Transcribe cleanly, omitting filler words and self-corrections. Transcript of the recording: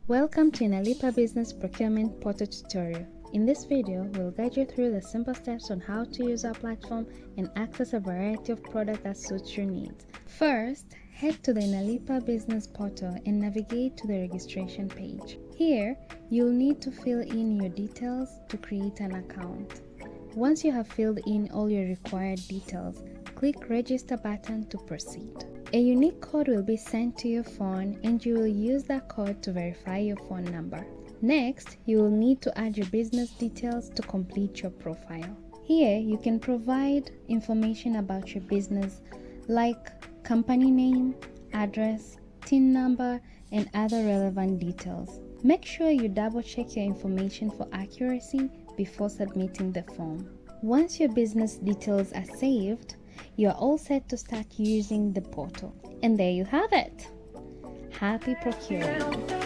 Welcome to Inalipa Business Procurement Portal tutorial. In this video, we'll guide you through the simple steps on how to use our platform and access a variety of products that suits your needs. First, head to the Inalipa Business Portal and navigate to the registration page. Here, you'll need to fill in your details to create an account. Once you have filled in all your required details, click Register button to proceed. A unique code will be sent to your phone and you will use that code to verify your phone number. Next, you will need to add your business details to complete your profile. Here, you can provide information about your business like company name, address, TIN number, and other relevant details. Make sure you double check your information for accuracy before submitting the form. Once your business details are saved, you are all set to start using the portal. And there you have it. Happy procuring!